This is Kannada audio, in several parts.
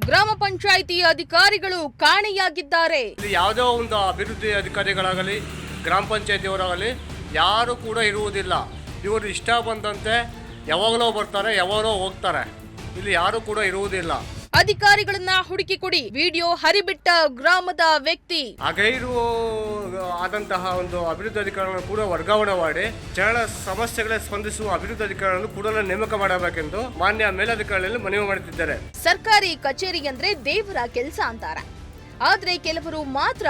ಗ್ರಾಮ ಪಂಚಾಯಿತಿ ಅಧಿಕಾರಿಗಳು ಕಾಣೆಯಾಗಿದ್ದಾರೆ. ಯಾವುದೋ ಒಂದು ಅಭಿವೃದ್ಧಿ ಅಧಿಕಾರಿಗಳಾಗಲಿ ಗ್ರಾಮ ಪಂಚಾಯಿತಿಯವರಾಗಲಿ ಯಾರು ಕೂಡ ಇರುವುದಿಲ್ಲ. ಇವರು ಇಷ್ಟ ಬಂದಂತೆ ಯಾವಾಗಲೋ ಬರ್ತಾರೆ, ಯಾವಾಗಲೋ ಹೋಗ್ತಾರೆ. ಇಲ್ಲಿ ಯಾರು ಕೂಡ ಇರುವುದಿಲ್ಲ. ಅಧಿಕಾರಿಗಳನ್ನ ಹುಡುಕಿ ಕೊಡಿ. ವಿಡಿಯೋ ಹರಿಬಿಟ್ಟ ಗ್ರಾಮದ ವ್ಯಕ್ತಿ. ಅಗೈರು ಆದಂತಹ ಒಂದು ಅಭಿವೃದ್ಧಿ ಅಧಿಕಾರಿಗಳನ್ನು ಕೂಡ ವರ್ಗಾವಣೆ ಮಾಡಿ ಜನರ ಸಮಸ್ಯೆಗಳಿಗೆ ಸ್ಪಂದಿಸುವ ಅಭಿವೃದ್ಧಿ ಅಧಿಕಾರಿಗಳನ್ನು ಕೂಡಲೇ ನೇಮಕ ಮಾಡಬೇಕೆಂದು ಮಾನ್ಯ ಮೇಲಧಿಕಾರಿಗಳಲ್ಲಿ ಮನವಿ ಮಾಡುತ್ತಿದ್ದಾರೆ. ಸರ್ಕಾರಿ ಕಚೇರಿ ಅಂದ್ರೆ ದೇವರ ಕೆಲಸ ಅಂತಾರೆ. ಆದ್ರೆ ಕೆಲವರು ಮಾತ್ರ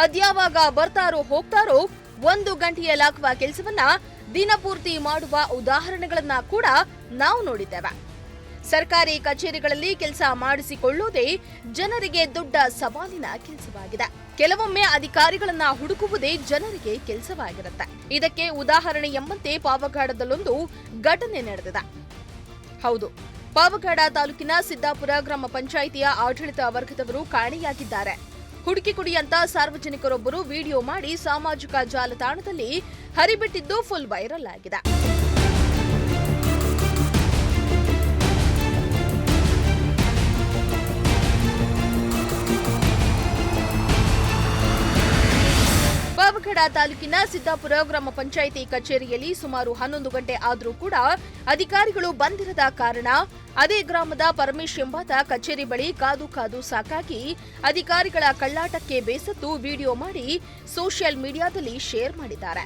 ಅದ್ಯಾವಾಗ ಬರ್ತಾರೋ ಹೋಗ್ತಾರೋ 1 ಗಂಟೆಯಲ್ಲಾಗುವ ಕೆಲಸವನ್ನ ದಿನಪೂರ್ತಿ ಮಾಡುವ ಉದಾಹರಣೆಗಳನ್ನ ಕೂಡ ನಾವು ನೋಡಿದ್ದೇವೆ. ಸರ್ಕಾರಿ ಕಚೇರಿಗಳಲ್ಲಿ ಕೆಲಸ ಮಾಡಿಸಿಕೊಳ್ಳುವುದೇ ಜನರಿಗೆ ದೊಡ್ಡ ಸವಾಲಿನ ಕೆಲಸವಾಗಿದೆ. ಕೆಲವೊಮ್ಮೆ ಅಧಿಕಾರಿಗಳನ್ನ ಹುಡುಕುವುದೇ ಜನರಿಗೆ ಕೆಲಸವಾಗಿರುತ್ತೆ. ಇದಕ್ಕೆ ಉದಾಹರಣೆ ಎಂಬಂತೆ ಪಾವಗಡದಲ್ಲೊಂದು ಘಟನೆ ನಡೆದಿದೆ. ಹೌದು, ಪಾವಗಡ ತಾಲೂಕಿನ ಸಿದ್ದಾಪುರ ಗ್ರಾಮ ಪಂಚಾಯಿತಿಯ ಆಡಳಿತ ವರ್ಗದವರು ಕಾಣೆಯಾಗಿದ್ದಾರೆ. ಹುಡುಕಿ ಕೊಡಿ ಅಂತ ಸಾರ್ವಜನಿಕರೊಬ್ಬರು ವಿಡಿಯೋ ಮಾಡಿ ಸಾಮಾಜಿಕ ಜಾಲತಾಣದಲ್ಲಿ ಹರಿಬಿಟ್ಟಿದ್ದು ಫುಲ್ ವೈರಲ್ ಆಗಿದೆ. ಪಾವಗಡ ತಾಲೂಕಿನ ಸಿದ್ದಾಪುರ ಗ್ರಾಮ ಪಂಚಾಯಿತಿ ಕಚೇರಿಯಲ್ಲಿ ಸುಮಾರು 11 ಗಂಟೆ ಆದರೂ ಕೂಡ ಅಧಿಕಾರಿಗಳು ಬಂದಿರದ ಕಾರಣ ಅದೇ ಗ್ರಾಮದ ಪರಮೇಶ್ ಎಂಬಾತ ಕಚೇರಿ ಬಳಿ ಕಾದು ಕಾದು ಸಾಕಾಗಿ ಅಧಿಕಾರಿಗಳ ಕಳ್ಳಾಟಕ್ಕೆ ಬೇಸತ್ತು ವಿಡಿಯೋ ಮಾಡಿ ಸೋಷಿಯಲ್ ಮೀಡಿಯಾದಲ್ಲಿ ಶೇರ್ ಮಾಡಿದ್ದಾರೆ.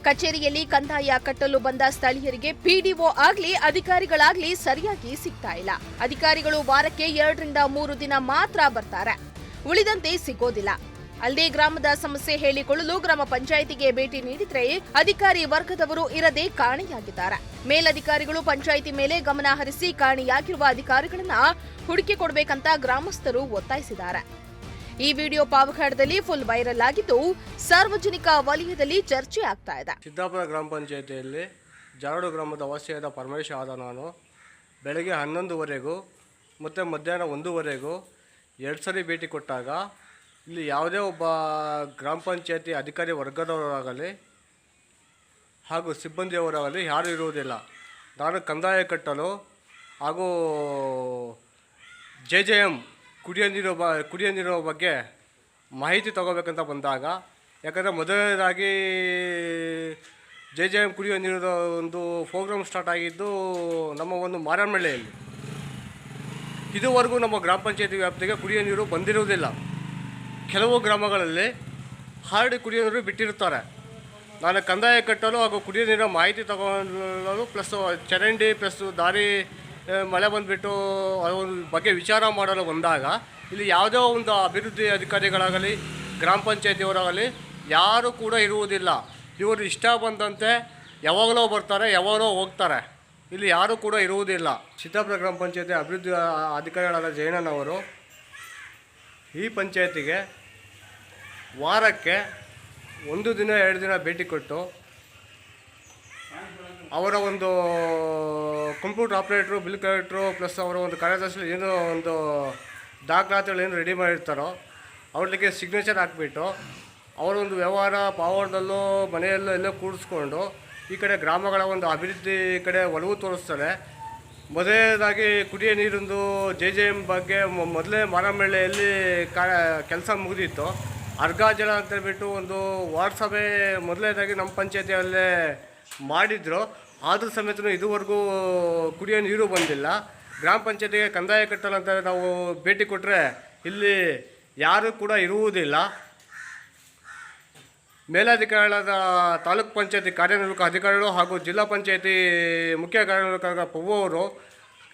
ಕಚೇರಿಯಲ್ಲಿ ಕಂದಾಯ ಕಟ್ಟಲು ಬಂದ ಸ್ಥಳೀಯರಿಗೆ ಪಿಡಿಒ ಆಗ್ಲಿ ಅಧಿಕಾರಿಗಳಾಗ್ಲಿ ಸರಿಯಾಗಿ ಸಿಗ್ತಾ ಇಲ್ಲ. ಅಧಿಕಾರಿಗಳು ವಾರಕ್ಕೆ 2 ರಿಂದ 3 ದಿನ ಮಾತ್ರ ಬರ್ತಾರೆ, ಉಳಿದಂತೆ ಸಿಗೋದಿಲ್ಲ. ಅಲ್ಲದೆ ಗ್ರಾಮದ ಸಮಸ್ಯೆ ಹೇಳಿಕೊಳ್ಳಲು ಗ್ರಾಮ ಪಂಚಾಯಿತಿಗೆ ಭೇಟಿ ನೀಡಿದ್ರೆ ಅಧಿಕಾರಿ ವರ್ಗದವರು ಇರದೆ ಕಾಣೆಯಾಗಿದ್ದಾರೆ. ಮೇಲಧಿಕಾರಿಗಳು ಪಂಚಾಯಿತಿ ಮೇಲೆ ಗಮನ ಹರಿಸಿ ಕಾಣೆಯಾಗಿರುವ ಅಧಿಕಾರಿಗಳನ್ನ ಹುಡುಕಿ ಕೊಡಬೇಕಂತ ಗ್ರಾಮಸ್ಥರು ಒತ್ತಾಯಿಸಿದ್ದಾರೆ. ಈ ವಿಡಿಯೋ ಪಾವಗಡದಲ್ಲಿ ಫುಲ್ ವೈರಲ್ ಆಗಿದ್ದು ಸಾರ್ವಜನಿಕ ವಲಯದಲ್ಲಿ ಚರ್ಚೆ ಆಗ್ತಾ ಇದೆ. ಸಿದ್ದಾಪುರ ಗ್ರಾಮ ಪಂಚಾಯಿತಿಯಲ್ಲಿ ಜಾರಡು ಗ್ರಾಮದ ವಾಸಿಯಾದ ಪರಮೇಶ್ ಆದ ನಾನು ಬೆಳಗ್ಗೆ 11ವರೆಗೂ ಮತ್ತು ಮಧ್ಯಾಹ್ನ 1ವರೆಗೂ 2 ಸರಿ ಭೇಟಿ ಕೊಟ್ಟಾಗ ಇಲ್ಲಿ ಯಾವುದೇ ಒಬ್ಬ ಗ್ರಾಮ ಪಂಚಾಯತಿ ಅಧಿಕಾರಿ ವರ್ಗದವರಾಗಲಿ ಹಾಗೂ ಸಿಬ್ಬಂದಿಯವರಾಗಲಿ ಯಾರೂ ಇರುವುದಿಲ್ಲ. ನಾನು ಕಂದಾಯ ಕಟ್ಟಲು ಹಾಗೂ JJM ಕುಡಿಯೋ ನೀರು ಬಗ್ಗೆ ಮಾಹಿತಿ ತಗೋಬೇಕಂತ ಬಂದಾಗ, ಯಾಕಂದರೆ ಮೊದಲನೇದಾಗಿ JJM ಕುಡಿಯೋ ನೀರಿನ ಒಂದು ಪ್ರೋಗ್ರಾಮ್ ಸ್ಟಾರ್ಟ್ ಆಗಿದ್ದು ನಮ್ಮ ಒಂದು ಮಾರನಹಳ್ಳಿಯಲ್ಲಿ. ಇದುವರೆಗೂ ನಮ್ಮ ಗ್ರಾಮ ಪಂಚಾಯತಿ ವ್ಯಾಪ್ತಿಗೆ ಕುಡಿಯೋ ನೀರು ಬಂದಿರುವುದಿಲ್ಲ. ಕೆಲವು ಗ್ರಾಮಗಳಲ್ಲಿ ಹಾರ್ಡ್ ಕುಡಿಯೋ ನೀರು ಬಿಟ್ಟಿರುತ್ತಾರೆ. ನಾನು ಕಂದಾಯ ಕಟ್ಟಲು ಹಾಗೂ ಕುಡಿಯೋ ನೀರಿನ ಮಾಹಿತಿ ತಗೊಳ್ಳಲು ಪ್ಲಸ್ ಚರಂಡಿ ಪ್ಲಸ್ ದಾರಿ ಮಳೆ ಬಂದುಬಿಟ್ಟು ಅದರ ಬಗ್ಗೆ ವಿಚಾರ ಮಾಡಲು ಬಂದಾಗ ಇಲ್ಲಿ ಯಾವುದೋ ಒಂದು ಅಭಿವೃದ್ಧಿ ಅಧಿಕಾರಿಗಳಾಗಲಿ ಗ್ರಾಮ ಪಂಚಾಯತಿಯವರಾಗಲಿ ಯಾರೂ ಕೂಡ ಇರುವುದಿಲ್ಲ. ಇವರು ಇಷ್ಟ ಬಂದಂತೆ ಯಾವಾಗಲೋ ಬರ್ತಾರೆ, ಯಾವಾಗಲೋ ಹೋಗ್ತಾರೆ. ಇಲ್ಲಿ ಯಾರೂ ಕೂಡ ಇರುವುದಿಲ್ಲ. ಸಿದ್ದಾಪುರ ಗ್ರಾಮ ಪಂಚಾಯತಿ ಅಭಿವೃದ್ಧಿ ಅಧಿಕಾರಿಗಳಾದ ಜಯಣ್ಣನವರು ಈ ಪಂಚಾಯತಿಗೆ ವಾರಕ್ಕೆ 1 ದಿನ 2 ದಿನ ಭೇಟಿ ಕೊಟ್ಟು ಅವರ ಒಂದು computer operator, bill collector plus ಅವರ ಒಂದು ಕಾರ್ಯದರ್ಶಿ ಏನೋ ಒಂದು ದಾಖಲಾತಿಗಳು ಏನು ರೆಡಿ ಮಾಡಿರ್ತಾರೋ ಅವ್ರಿಗೆ ಸಿಗ್ನೇಚರ್ ಹಾಕ್ಬಿಟ್ಟು ಅವರ ಒಂದು ವ್ಯವಹಾರ ಪಾವಡದಲ್ಲೋ ಮನೆಯಲ್ಲೋ ಎಲ್ಲೋ ಕೂಡಿಸ್ಕೊಂಡು ಈ ಕಡೆ ಗ್ರಾಮಗಳ ಒಂದು ಅಭಿವೃದ್ಧಿ ಕಡೆ ಒಲವು ತೋರಿಸ್ತಾರೆ. ಮೊದಲನೇದಾಗಿ ಕುಡಿಯೋ ನೀರಿಂದು JJM ಬಗ್ಗೆ ಮೊದಲೇ ಮಾರನಹಳ್ಳಿಯಲ್ಲಿ ಕೆಲಸ ಮುಗಿದಿತ್ತು. ಅರ್ಗ ಜಲ ಅಂತೇಳ್ಬಿಟ್ಟು ಒಂದು ವಾರ್ಡ್ ಸಭೆ ಮೊದಲನೇದಾಗಿ ನಮ್ಮ ಪಂಚಾಯತಿಯಲ್ಲೇ ಮಾಡಿದ್ರು. ಆದರೂ ಸಮೇತ ಇದುವರೆಗೂ ಕುಡಿಯೋ ನೀರು ಬಂದಿಲ್ಲ. ಗ್ರಾಮ ಪಂಚಾಯತಿಗೆ ಕಂದಾಯ ಕಟ್ಟಲು ಅಂತ ನಾವು ಭೇಟಿ ಕೊಟ್ಟರೆ ಇಲ್ಲಿ ಯಾರೂ ಕೂಡ ಇರುವುದಿಲ್ಲ. ಮೇಲಧಿಕಾರಿಗಳಾದ ತಾಲೂಕು ಪಂಚಾಯತಿ ಕಾರ್ಯನಿರ್ವಾಹಕ ಅಧಿಕಾರಿಗಳು ಹಾಗೂ ಜಿಲ್ಲಾ ಪಂಚಾಯತಿ ಮುಖ್ಯ ಕಾರ್ಯನಿರ್ವಾಹಕ ಪ್ರಭು ಅವರು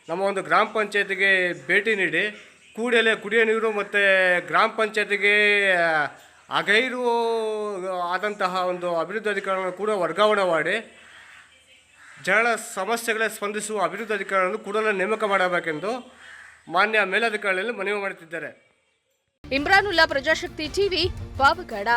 ನಮ್ಮ ಒಂದು ಗ್ರಾಮ ಪಂಚಾಯತಿಗೆ ಭೇಟಿ ನೀಡಿ ಕೂಡಲೇ ಕುಡಿಯೋ ನೀರು ಮತ್ತು ಗ್ರಾಮ ಪಂಚಾಯತಿಗೆ ಅಗೈರು ಆದಂತಹ ಒಂದು ಅಭಿವೃದ್ಧಿ ಅಧಿಕಾರಿಗಳನ್ನು ಕೂಡ ವರ್ಗಾವಣೆ ಮಾಡಿ ಜನರ ಸಮಸ್ಯೆಗಳಿಗೆ ಸ್ಪಂದಿಸುವ ಅಭಿವೃದ್ಧಿ ಅಧಿಕಾರಿಗಳನ್ನು ಕೂಡಲೇ ನೇಮಕ ಮಾಡಬೇಕೆಂದು ಮಾನ್ಯ ಮೇಲಧಿಕಾರಿಗಳಲ್ಲಿ ಮನವಿ ಮಾಡುತ್ತಿದ್ದಾರೆ. ಇಮ್ರಾನುಲ್ಲಾ, ಪ್ರಜಾಶಕ್ತಿ ಟಿವಿ, ಪಾವಗಡ.